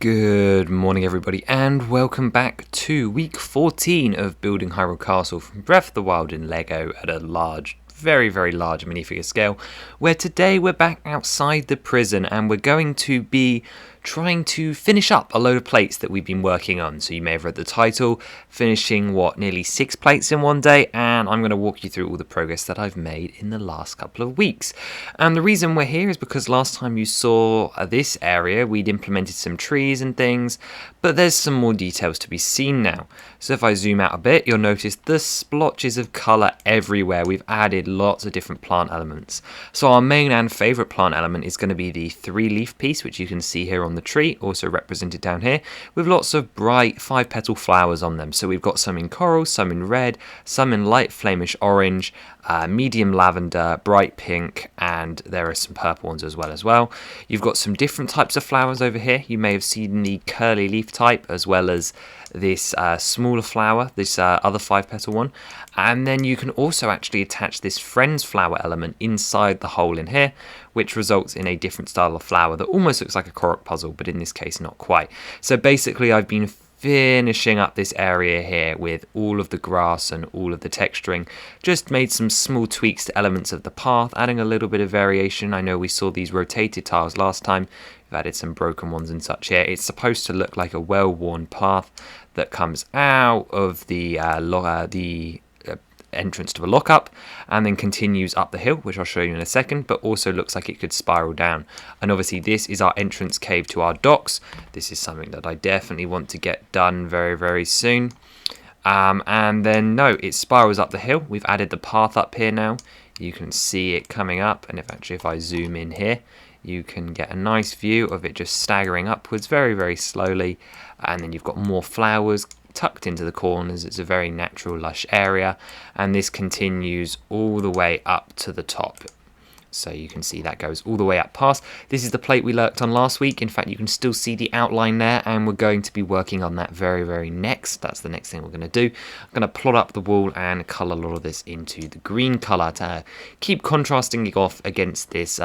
Good morning everybody and welcome back to week 14 of building Hyrule Castle from Breath of the Wild in Lego at a large, very large minifigure scale, where today we're back outside the prison and we're going to be trying to finish up a load of plates that we've been working on. So you may have read the title, finishing nearly 6 plates in one day, and I'm going to walk you through all the progress that I've made in the last couple of weeks. And the reason we're here is because last time you saw this area, we'd implemented some trees and things, but there's some more details to be seen now. So if I zoom out a bit, you'll notice the splotches of colour everywhere. We've added lots of different plant elements. So our main and favourite plant element is going to be the 3-leaf piece, which you can see here on the tree, also represented down here, with lots of bright 5-petal flowers on them. So we've got some in coral, some in red, some in light flamish orange, medium lavender, bright pink, and there are some purple ones as well. You've got some different types of flowers over here. You may have seen the curly leaf type as well as this smaller flower, this other 5-petal one, and then you can also actually attach this friends flower element inside the hole in here, which results in a different style of flower that almost looks like a Korok puzzle, but in this case not quite. So basically I've been finishing up this area here with all of the grass and all of the texturing. Just made some small tweaks to elements of the path, adding a little bit of variation. I know we saw these rotated tiles last time. We've added some broken ones and such here. It's supposed to look like a well-worn path that comes out of the entrance to a lockup and then continues up the hill, which I'll show you in a second, but also looks like it could spiral down. And obviously this is our entrance cave to our docks. This is something that I definitely want to get done very soon. And then it spirals up the hill. We've added the path up here now. You can see it coming up, and if I zoom in here, you can get a nice view of it just staggering upwards very slowly. And then you've got more flowers tucked into the corners. It's a very natural, lush area, and this continues all the way up to the top. So you can see that goes all the way up past. This is the plate we worked on last week. In fact, you can still see the outline there, and we're going to be working on that very next. That's the next thing we're going to do. I'm going to plot up the wall and colour a lot of this into the green colour to keep contrasting it off against this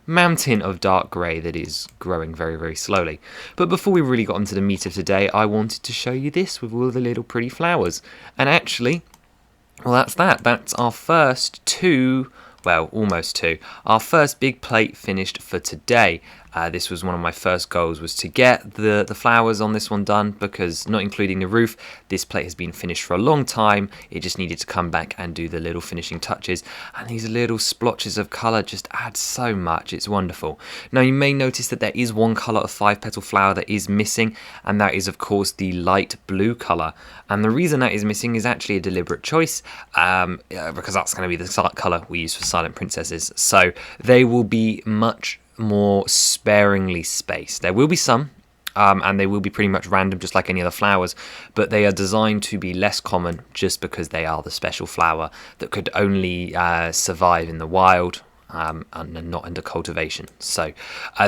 mountain of dark grey that is growing very slowly. But before we really got into the meat of today, I wanted to show you this with all the little pretty flowers. And actually, well, that's that. That's our first almost two. Our first big plate finished for today. This was one of my first goals, was to get the flowers on this one done, because not including the roof, this plate has been finished for a long time. It just needed to come back and do the little finishing touches, and these little splotches of colour just add so much. It's wonderful. Now you may notice that there is one colour of 5-petal flower that is missing, and that is of course the light blue colour. And the reason that is missing is actually a deliberate choice, because that's going to be the colour we use for Silent Princesses. So they will be much more sparingly spaced. There will be some, and they will be pretty much random, just like any other flowers, but they are designed to be less common just because they are the special flower that could only survive in the wild and not under cultivation. So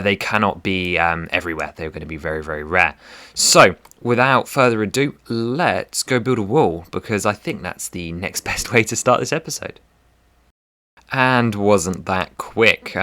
they cannot be everywhere. They're going to be very rare. So without further ado, let's go build a wall, because I think that's the next best way to start this episode. And wasn't that quick?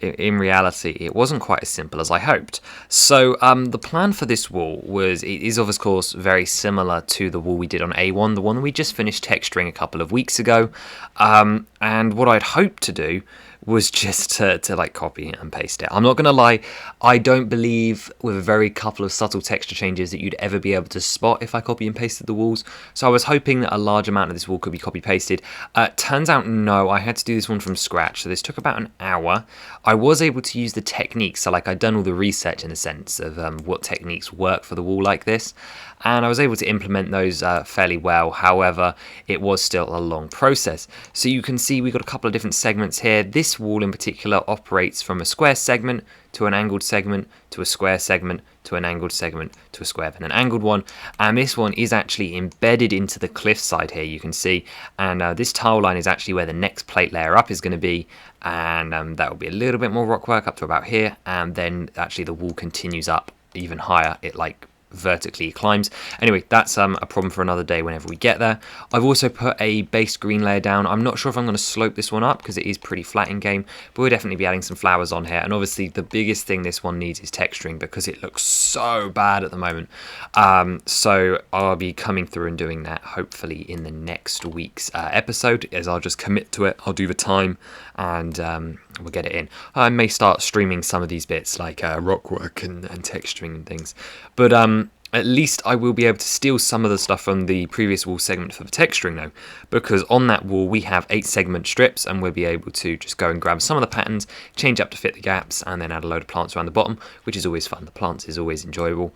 In reality, it wasn't quite as simple as I hoped. So the plan for this wall is of course very similar to the wall we did on A1, the one that we just finished texturing a couple of weeks ago. And what I'd hoped to do was just to like copy and paste it. I'm not gonna lie, I don't believe with a very couple of subtle texture changes that you'd ever be able to spot if I copy and pasted the walls. So I was hoping that a large amount of this wall could be copy pasted. Turns out no, I had to do this one from scratch. So this took about an hour. I was able to use the techniques, so like I'd done all the research in a sense of what techniques work for the wall like this, and I was able to implement those fairly well. However, it was still a long process. So you can see we've got a couple of different segments here. This wall in particular operates from a square segment to an angled segment to a square segment to an angled segment to a square, then an angled one, and this one is actually embedded into the cliffside here, you can see, and this tile line is actually where the next plate layer up is going to be, and that will be a little bit more rock work up to about here, and then actually the wall continues up even higher. It like vertically climbs. Anyway, that's a problem for another day whenever we get there. I've also put a base green layer down. I'm not sure if I'm going to slope this one up because it is pretty flat in game, but we'll definitely be adding some flowers on here. And obviously the biggest thing this one needs is texturing because it looks so bad at the moment. So I'll be coming through and doing that hopefully in the next week's episode, as I'll just commit to it. I'll do the time and we'll get it in. I may start streaming some of these bits like rock work and texturing and things, but at least I will be able to steal some of the stuff from the previous wall segment for the texturing now, because on that wall we have 8 segment strips and we'll be able to just go and grab some of the patterns, change up to fit the gaps, and then add a load of plants around the bottom, which is always fun. The plants is always enjoyable.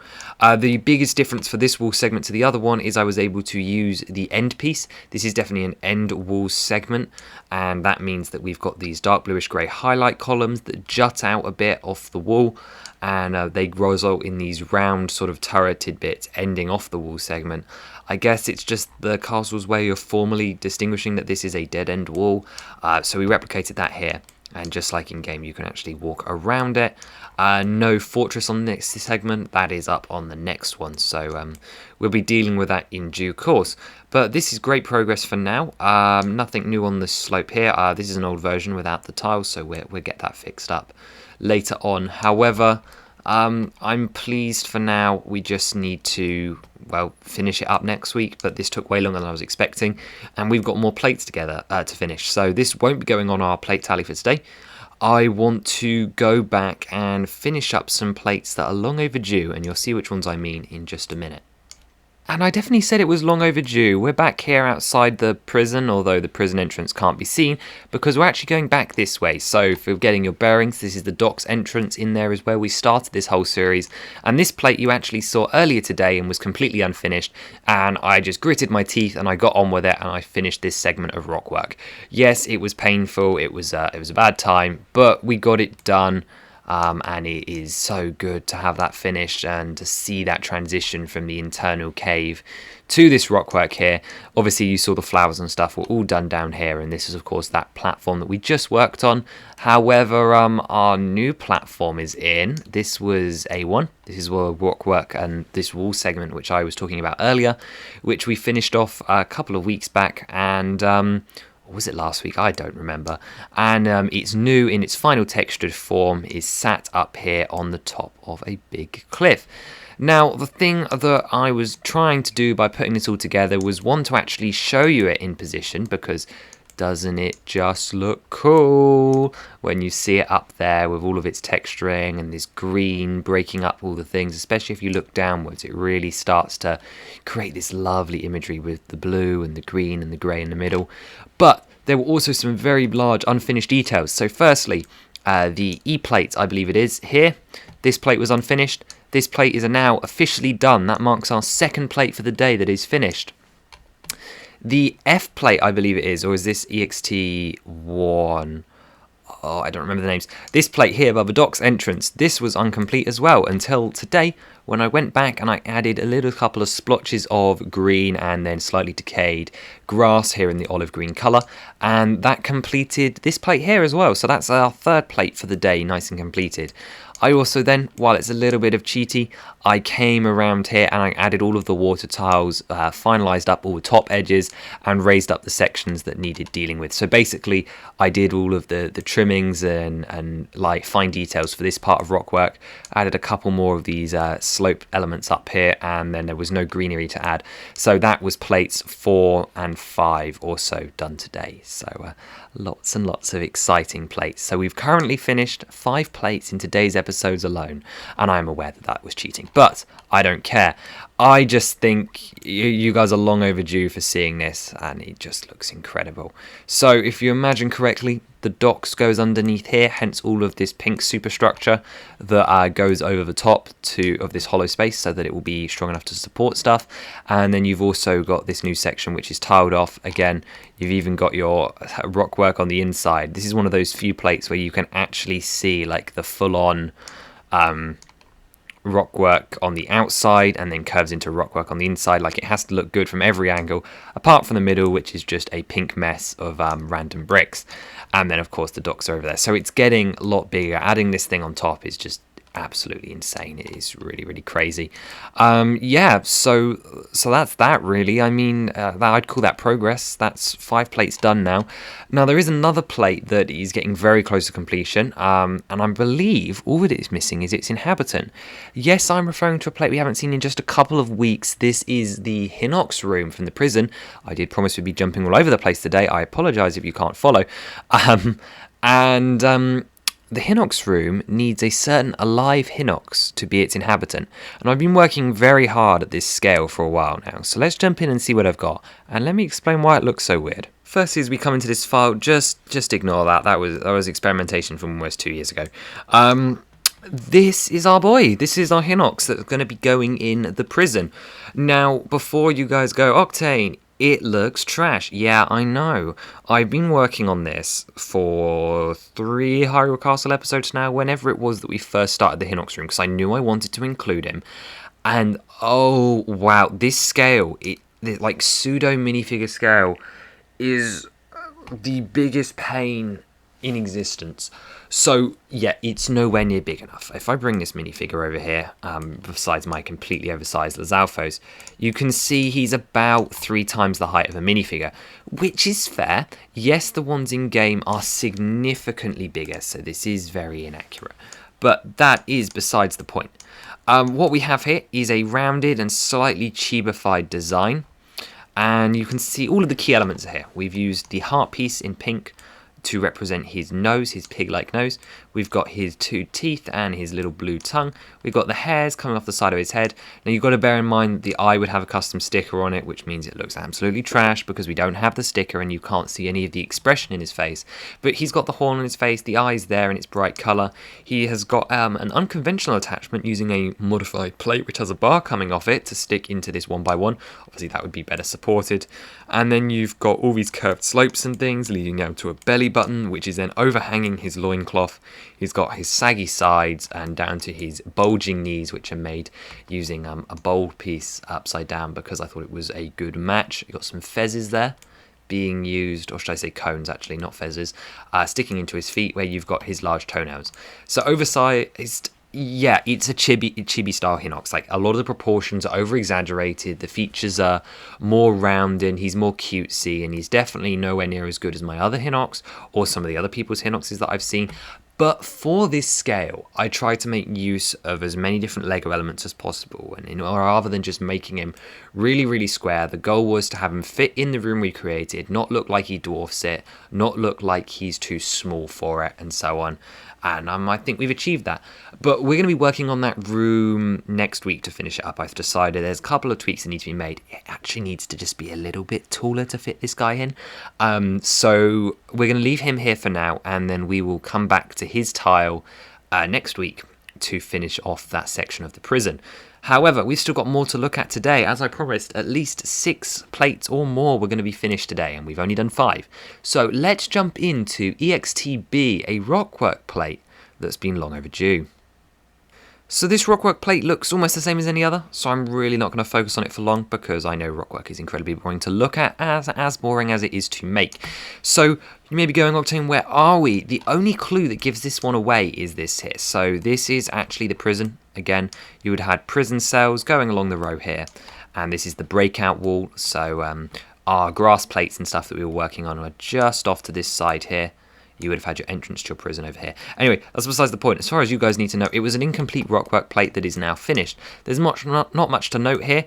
The biggest difference for this wall segment to the other one is I was able to use the end piece. This is definitely an end wall segment, and that means that we've got these dark bluish grey highlight columns that jut out a bit off the wall, and they result in these round sort of turreted bits ending off the wall segment. I guess it's just the castle's way of formally distinguishing that this is a dead end wall, so we replicated that here, and just like in game you can actually walk around it. No fortress on this segment, that is up on the next one, so we'll be dealing with that in due course. But this is great progress for now. Nothing new on this slope here. This is an old version without the tiles, so we'll get that fixed up later on. However, I'm pleased for now. We just need to, well, finish it up next week, but this took way longer than I was expecting, and we've got more plates together to finish, so this won't be going on our plate tally for today. I want to go back and finish up some plates that are long overdue, and you'll see which ones I mean in just a minute. And I definitely said it was long overdue. We're back here outside the prison, although the prison entrance can't be seen, because we're actually going back this way. So for getting your bearings, this is the docks entrance. In there is where we started this whole series. And this plate you actually saw earlier today and was completely unfinished. And I just gritted my teeth and I got on with it and I finished this segment of rock work. Yes, it was painful. It was a bad time, but we got it done. And it is so good to have that finished and to see that transition from the internal cave to this rockwork here. Obviously you saw the flowers and stuff were all done down here, and this is of course that platform that we just worked on. However, our new platform is in. This was A1. This is where rockwork and this wall segment which I was talking about earlier, which we finished off a couple of weeks back, and or was it last week? I don't remember. And it's new in its final textured form, is sat up here on the top of a big cliff. Now, the thing that I was trying to do by putting this all together was one, to actually show you it in position, because doesn't it just look cool when you see it up there with all of its texturing and this green breaking up all the things, especially if you look downwards. It really starts to create this lovely imagery with the blue and the green and the grey in the middle. But there were also some very large unfinished details. So firstly, the E plate, I believe it is, here. This plate was unfinished. This plate is now officially done. That marks our second plate for the day that is finished. The F plate, I believe it is, or is this EXT1? Oh, I don't remember the names. This plate here above the docks entrance, this was incomplete as well until today, when I went back and I added a little couple of splotches of green and then slightly decayed grass here in the olive green colour, and that completed this plate here as well. So that's our third plate for the day, nice and completed. I also then, while it's a little bit of cheaty, I came around here and I added all of the water tiles, finalised up all the top edges and raised up the sections that needed dealing with. So basically I did all of the trimmings and like fine details for this part of rockwork, added a couple more of these slope elements up here, and then there was no greenery to add. So that was plates 4 and 5 also done today. So lots and lots of exciting plates. So we've currently finished 5 plates in today's episodes alone, and I'm aware that that was cheating, but I don't care. I just think you guys are long overdue for seeing this, and it just looks incredible. So if you imagine correctly, the docks goes underneath here, hence all of this pink superstructure that goes over the top of this hollow space so that it will be strong enough to support stuff. And then you've also got this new section which is tiled off. Again, you've even got your rock work on the inside. This is one of those few plates where you can actually see like the full-on rock work on the outside and then curves into rock work on the inside. Like, it has to look good from every angle apart from the middle, which is just a pink mess of random bricks. And then of course the docks are over there, so it's getting a lot bigger. Adding this thing on top is just absolutely insane. It is really, really crazy. Yeah, so that's that really. I mean, I'd call that progress. That's 5 plates done now. Now there is another plate that is getting very close to completion, and I believe all that it is missing is its inhabitant. Yes, I'm referring to a plate we haven't seen in just a couple of weeks. This is the Hinox room from the prison. I did promise we'd be jumping all over the place today. I apologise if you can't follow. The Hinox room needs a certain alive Hinox to be its inhabitant, and I've been working very hard at this scale for a while now, so let's jump in and see what I've got, and let me explain why it looks so weird. First, as we come into this file, just ignore that. That was experimentation from almost 2 years ago. This is our boy. This is our Hinox that's going to be going in the prison. Now, before you guys go, Octane, it looks trash. Yeah, I know. I've been working on this for 3 Hyrule Castle episodes now, whenever it was that we first started the Hinox room, because I knew I wanted to include him. And, oh, wow, this scale, the, like, pseudo minifigure scale, is the biggest pain in existence. So, yeah, it's nowhere near big enough. If I bring this minifigure over here, besides my completely oversized Lizalfos, you can see he's about 3 times the height of a minifigure, which is fair. Yes, the ones in-game are significantly bigger, so this is very inaccurate. But that is besides the point. What we have here is a rounded and slightly chibified design, and you can see all of the key elements are here. We've used the heart piece in pink to represent his nose, his pig-like nose. We've got his 2 teeth and his little blue tongue. We've got the hairs coming off the side of his head. Now you've got to bear in mind the eye would have a custom sticker on it, which means it looks absolutely trash because we don't have the sticker and you can't see any of the expression in his face. But he's got the horn on his face, the eye's there in its bright colour. He has got an unconventional attachment using a modified plate which has a bar coming off it to stick into this 1x1. Obviously that would be better supported. And then you've got all these curved slopes and things leading down to a belly button, which is then overhanging his loincloth. He's got his saggy sides and down to his bulging knees, which are made using a bowl piece upside down because I thought it was a good match. You've got some fezzes there being used, or should I say cones actually, not fezzes, sticking into his feet where you've got his large toenails. So oversized. Yeah, it's a chibi style Hinox. Like, a lot of the proportions are over exaggerated, the features are more rounded, he's more cutesy, and he's definitely nowhere near as good as my other Hinox or some of the other people's Hinoxes that I've seen. But for this scale, I try to make use of as many different Lego elements as possible, and rather than just making him really, really square, the goal was to have him fit in the room we created, not look like he dwarfs it, not look like he's too small for it, and so on. And I think we've achieved that. But we're going to be working on that room next week to finish it up. I've decided there's a couple of tweaks that need to be made. It actually needs to just be a little bit taller to fit this guy in. So we're going to leave him here for now, and then we will come back to his tile next week to finish off that section of the prison. However, we've still got more to look at today. As I promised, at least 6 plates or more were going to be finished today, and we've only done 5. So let's jump into EXTB, a rockwork plate that's been long overdue. So this rockwork plate looks almost the same as any other, so I'm really not going to focus on it for long because I know rockwork is incredibly boring to look at, as boring as it is to make. So you may be going, Octane, where are we? The only clue that gives this one away is this here. So this is actually the prison. Again, you would have had prison cells going along the row here, and this is the breakout wall. So our grass plates and stuff that we were working on are just off to this side here. You would have had your entrance to your prison over here. Anyway, that's besides the point. As far as you guys need to know, it was an incomplete rockwork plate that is now finished. There's not much to note here.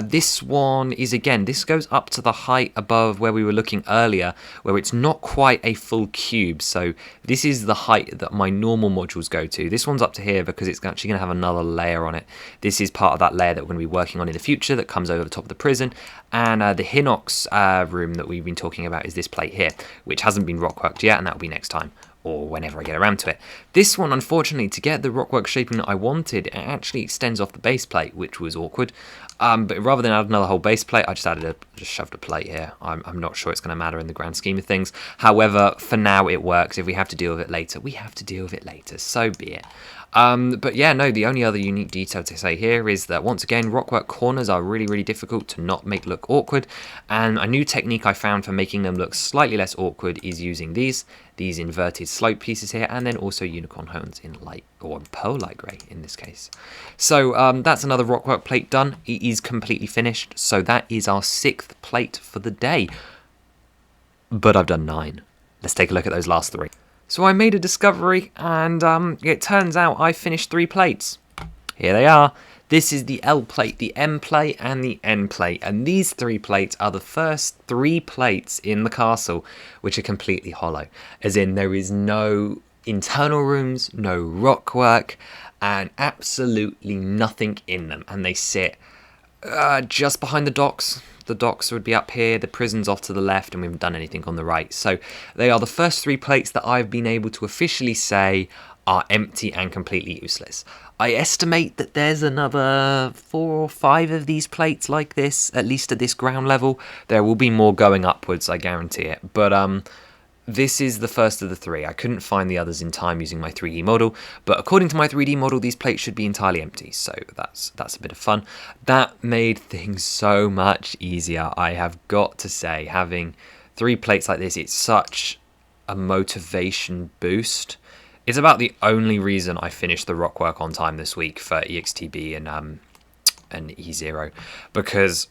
This one is, again, this goes up to the height above where we were looking earlier, where it's not quite a full cube. So this is the height that my normal modules go to. This one's up to here because it's actually going to have another layer on it. This is part of that layer that we're going to be working on in the future that comes over the top of the prison. And the Hinox room that we've been talking about is this plate here, which hasn't been rockworked yet, and that will be next time, or whenever I get around to it. This one, unfortunately, to get the rockwork shaping that I wanted, it actually extends off the base plate, which was awkward. But rather than add another whole base plate, I just shoved a plate here. I'm not sure it's going to matter in the grand scheme of things. However, for now it works. If we have to deal with it later, we have to deal with it later. So be it. But yeah, no, the only other unique detail to say here is that once again, rockwork corners are really, really difficult to not make look awkward. And a new technique I found for making them look slightly less awkward is using these inverted slope pieces here, and then also unicorn horns in light, or pearl light grey in this case. So that's another rockwork plate done. It is completely finished. So that is our 6th plate for the day. But I've done 9. Let's take a look at those last 3. So I made a discovery, and it turns out I finished 3 plates. Here they are. This is the L plate, the M plate, and the N plate. And these 3 plates are the first 3 plates in the castle, which are completely hollow. As in, there is no internal rooms, no rockwork, and absolutely nothing in them. And they sit just behind the docks. The docks would be up here, the prison's off to the left, and we haven't done anything on the right. So they are the first 3 plates that I've been able to officially say are empty and completely useless. I estimate that there's another 4 or 5 of these plates like this, at least at this ground level. There will be more going upwards, I guarantee it. But this is the first of the 3. I couldn't find the others in time using my 3D model, but according to my 3D model, these plates should be entirely empty, so that's a bit of fun. That made things so much easier, I have got to say. Having 3 plates like this, it's such a motivation boost. It's about the only reason I finished the rockwork on time this week for EXTB and E0, because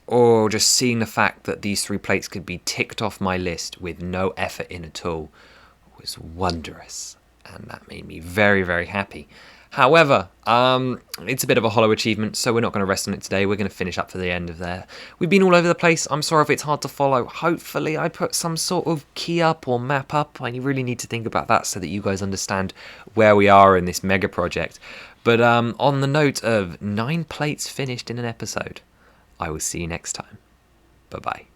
just seeing the fact that these 3 plates could be ticked off my list with no effort in at all was wondrous, and that made me very, very happy. However, it's a bit of a hollow achievement, so we're not going to rest on it today. We're going to finish up for the end of there. We've been all over the place. I'm sorry if it's hard to follow. Hopefully I put some sort of key up or map up. I really need to think about that so that you guys understand where we are in this mega project. But on the note of 9 plates finished in an episode, I will see you next time. Bye-bye.